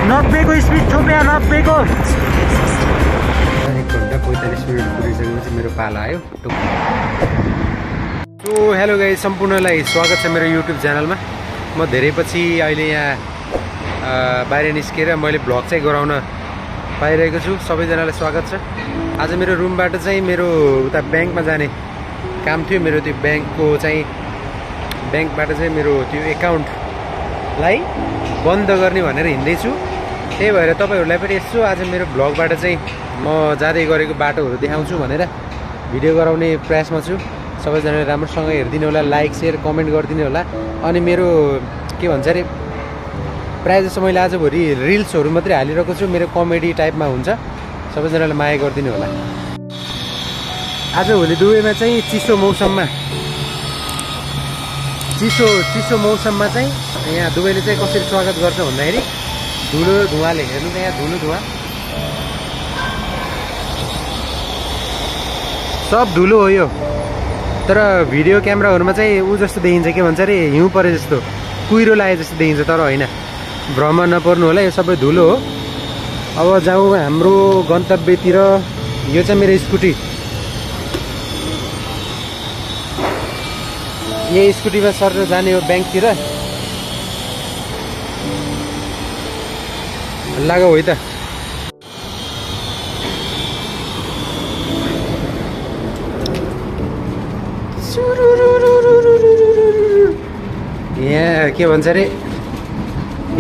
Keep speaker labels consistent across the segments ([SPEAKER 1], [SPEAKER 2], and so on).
[SPEAKER 1] 90 को स्पिड छोप्या 90 को
[SPEAKER 2] 1 घन्टा 45 मिनट पुगिसकेपछि मेरो पाला आयो। सो हेलो गाइस, सम्पूर्णलाई स्वागत छ मेरो युट्युब च्यानलमा। म धेरै पछि अहिले यहाँ बाहिर निस्केर मैले भ्लग चाहिँ गराउन पाइरहेको छु। सबैजनालाई स्वागत छ। आज मेरो रुमबाट चाहिँ मेरो उता ब्याङ्कमा जाने काम थियो। मेरो त्यो ब्याङ्कबाट चाहिँ मेरो त्यो एकाउन्टलाई बन्द गर्ने भनेर हिँड्दैछु। त्यही भएर तपाईँहरूलाई पनि यसो आज मेरो भ्लगबाट चाहिँ म जाँदै गरेको बाटोहरू देखाउँछु भनेर भिडियो गराउने प्रयासमा छु। सबैजनाले राम्रोसँग हेरिदिनु होला, लाइक सेयर कमेन्ट गरिदिनु होला। अनि मेरो के भन्छ अरे, प्रायः जस्तो मैले आजभोलि रिल्सहरू मात्रै हालिरहेको छु, मेरो कमेडी टाइपमा हुन्छ। सबैजनाले माया गरिदिनु होला। आजभोलि दुबईमा चाहिँ चिसो मौसममा चाहिँ यहाँ दुबईले चाहिँ कसरी स्वागत गर्छ भन्दाखेरि धुलो धुवाले, हेर्नु त यहाँ धुलो धुवा सब धुलो हो यो। तर भिडियो क्यामेराहरूमा चाहिँ ऊ जस्तो देखिन्छ, के भन्छ अरे, हिउँ परे जस्तो, कुहिरो लागे जस्तो देखिन्छ। तर होइन, भ्रम नपर्नु होला, यो सबै धुलो हो। अब जाउँ हाम्रो गन्तव्यतिर। यो चाहिँ मेरो स्कुटी, यही स्कुटीमा सरेर जाने हो ब्याङ्कतिर। लागौ है त। यहाँ के भन्छ अरे,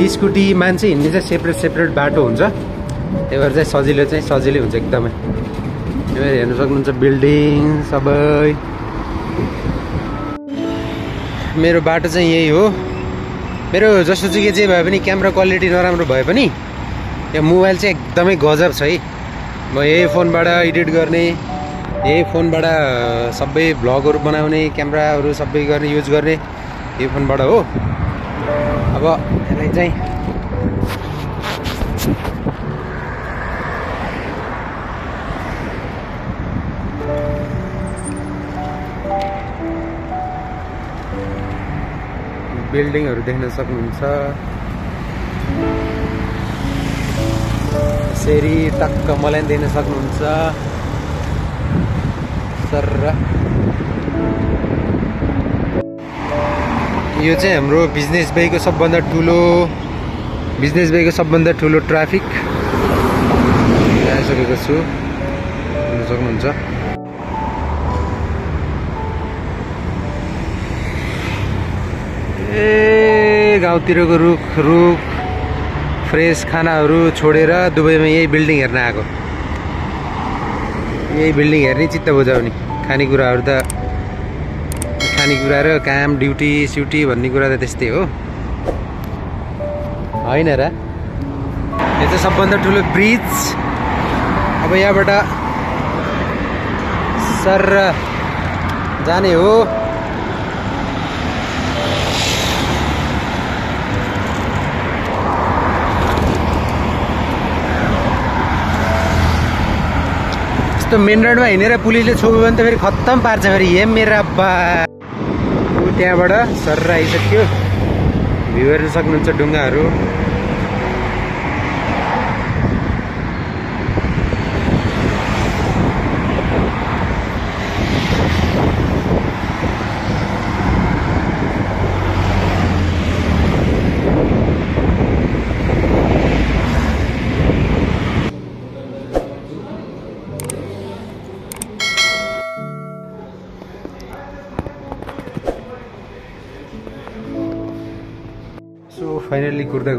[SPEAKER 2] स्कुटी मान्छे हिँड्ने चाहिँ सेपरेट बाटो हुन्छ। त्यही भएर चाहिँ सजिलै हुन्छ एकदमै। हेर्नु सक्नुहुन्छ बिल्डिङ सबै। मेरो बाटो चाहिँ यही हो। मेरो जस्तो चाहिँ जे भए पनि, क्यामेरा क्वालिटी नराम्रो भए पनि यो मोबाइल चाहिँ एकदमै गजब छ है। म यही फोनबाट एडिट गर्ने, यही फोनबाट सबै भ्लगहरू बनाउने, क्यामेराहरू सबै गर्ने, युज गर्ने यही फोनबाट हो। अब यसलाई चाहिँ बिल्डिङहरू देख्न सक्नुहुन्छ। यसरी टक्क मलाई देख्न सक्नुहुन्छ सर। यो चाहिँ हाम्रो बिजनेस बेको सबभन्दा ठुलो ट्राफिक आइसकेको छु, हेर्न सक्नुहुन्छ। गाउँतिरको रुख फ्रेस खानाहरू छोडेर दुबईमा यही बिल्डिङ हेर्न आएको। यही बिल्डिङ हेर्ने चित्त बुझाउने। खानेकुरा र काम ड्युटी स्युटी भन्ने कुरा त त्यस्तै हो, होइन र? यो चाहिँ सबभन्दा ठुलो ब्रिज। अब यहाँबाट सर जाने हो। मेन रोडमा हिँडेर पुलिसले छोप्यो भने त फेरि खत्तम पार्छ फेरि। हे मेरा बा, त्यहाँबाट सर आइसक्यो। भ्यू हेर्न सक्नुहुन्छ ढुङ्गाहरू। सो फाइनली कुर्दा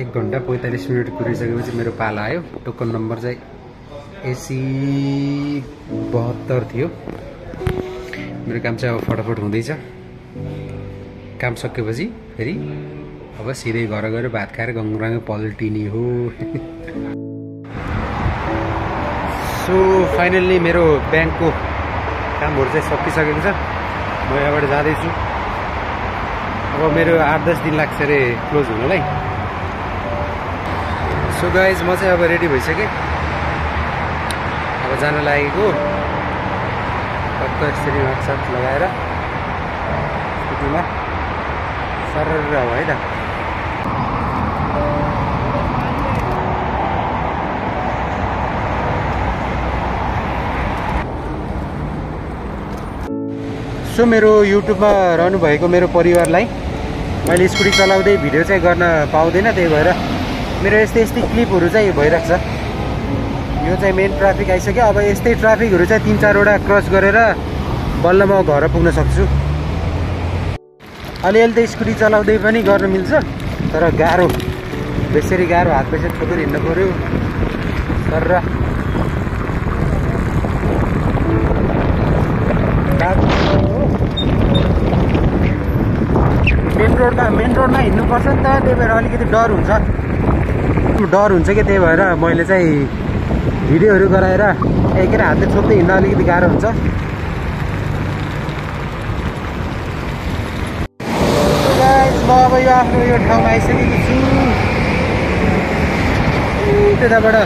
[SPEAKER 2] 1 घन्टा 45 मिनट कुरिसकेपछि मेरो पाला आयो। टोकन नम्बर चाहिँ AC 72 थियो। मेरो काम चाहिँ अब फटाफट हुँदैछ। काम सकेपछि फेरि अब सिधै घर गएर भात खाएर गङ्गराङ पल्टिने हो। सो फाइनल्ली मेरो ब्याङ्कको कामहरू चाहिँ सकिसकेको छ। म यहाँबाट जाँदैछु। अब मेरो 8-10 दिन लाग्छ अरे क्लोज हुनलाई। सो गाइज, म चाहिँ अब रेडी भइसकेँ। अब जान लागेको। टक्क यसरी नक्साट लगाएर स्कुटीमा सरर हो है त। सो मेरो युट्युबमा रहनुभएको मेरो परिवारलाई मैले स्कुटी चलाउँदै भिडियो चाहिँ गर्न पाउँदैन, त्यही भएर मेरो यस्तै क्लिपहरू चाहिँ भइरहेको छ। यो चाहिँ मेन ट्राफिक आइसक्यो। अब यस्तै ट्राफिकहरू चाहिँ 3-4 वटा क्रस गरेर बल्ल म घर पुग्न सक्छु। अलिअलि त स्कुटी चलाउँदै पनि गर्न मिल्छ, तर गाह्रो, बेसरी गाह्रो, हात पैसा छोपेर हिँड्नु पऱ्यो सर। मेन रोडमा हिँड्नुपर्छ नि त, त्यही भएर अलिकति डर हुन्छ कि, त्यही भएर मैले चाहिँ भिडियोहरू गराएर एकेर हातले छोप्दै हिँड्न अलिकति गाह्रो हुन्छ। म अब यो आफ्नो यो ठाउँमा आइसकेको छु। त्यताबाट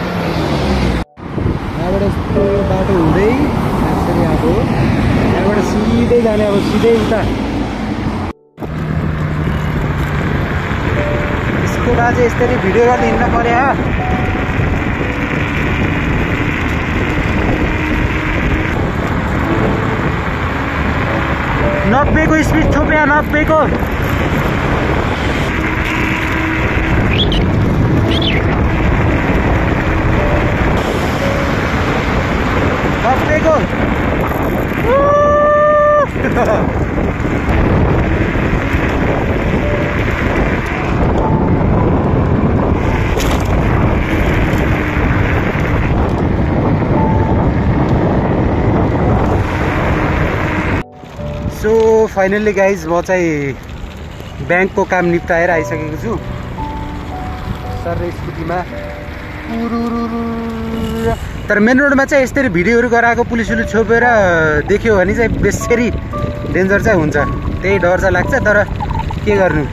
[SPEAKER 2] यस्तो बाटो हुँदै यसरी अब यहाँबाट सिधै जाने, अब सिधै उता यसको बाद चाहिँ यसरी भिडियो गर्दै हिँड्न पर्यो। 90 को स्पीड छोपे, 90 को। सो फाइनल्ली गाइज म चाहिँ ब्याङ्कको काम निप्टाएर आइसकेको छु सर स्कुटीमा। तर मेन रोडमा चाहिँ यस्तरी भिडियोहरू गराएको पुलिसले छोपेर देख्यो भने चाहिँ बेसरी डेन्जर चाहिँ हुन्छ, त्यही डर चाहिँ लाग्छ। तर के गर्नु,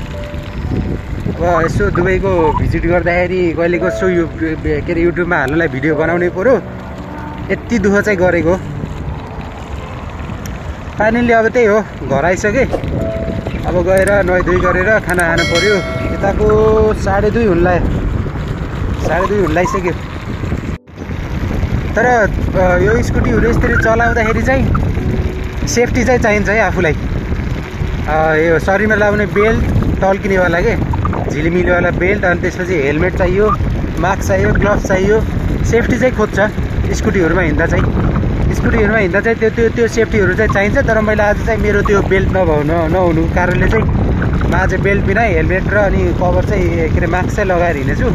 [SPEAKER 2] अब यसो दुबईको भिजिट गर्दाखेरि कहिलेको यसो यो के अरे युट्युबमा हाल्नलाई भिडियो बनाउनै पऱ्यो, यति दुःख चाहिँ गरेको। फाइनल्ली अब त्यही हो, घर आइसकेँ। अब गएर नुहाइधुई गरेर खाना खानु पऱ्यो। यताको 2:30 हुन लागिसक्यो। तर यो स्कुटीहरू यसरी चलाउँदाखेरि चाहिँ सेफ्टी चाहिँ चाहिन्छ है आफूलाई। यो शरीरमा लगाउने बेल्ट, टल्किनेवाला के झिलिमिलीवाला बेल्ट, अनि त्यसपछि हेलमेट चाहियो, मास्क चाहियो, ग्लोभ्स चाहियो। सेफ्टी चाहिँ खोज्छ स्कुटीहरूमा हिँड्दा चाहिँ त्यो सेफ्टीहरू चाहिँ चाहिन्छ। तर मैले आज चाहिँ मेरो त्यो बेल्ट नहुनुको कारणले चाहिँ म आज बेल्ट बिना हेलमेट र अनि कभर चाहिँ के अरे मास्क चाहिँ लगाएर हिँडेछु।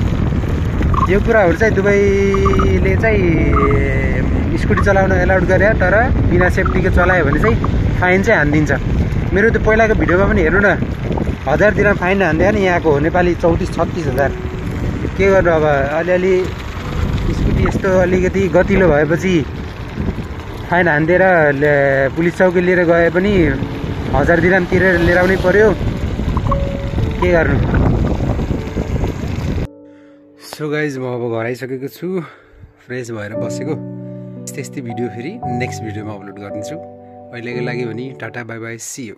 [SPEAKER 2] यो कुराहरू चाहिँ दुबईले चाहिँ स्कुटी चलाउन एलाउड गरे, तर बिना सेफ्टीको चलायो भने चाहिँ फाइन चाहिँ हानिदिन्छ। मेरो त्यो पहिलाको भिडियोमा पनि हेर्नु न, 1000 दिरहम फाइन हान्दियो नि। यहाँको हो नेपाली 34-36 हजार। के गर्नु, अब अलिअलि स्कुटी यस्तो अलिकति गतिलो भएपछि फाइन हानिदिएर पुलिस चौकी लिएर गए पनि 1000 दिरहम तिरेर लिएर आउनै पर्यो, के गर्नु। सो गाइज म अब घर आइसकेको छु, फ्रेस भएर बसेको। यस्तै भिडियो फेरि नेक्स्ट भिडियोमा अपलोड गरिदिन्छु। अहिलेको लागि भने tata bye bye, see you.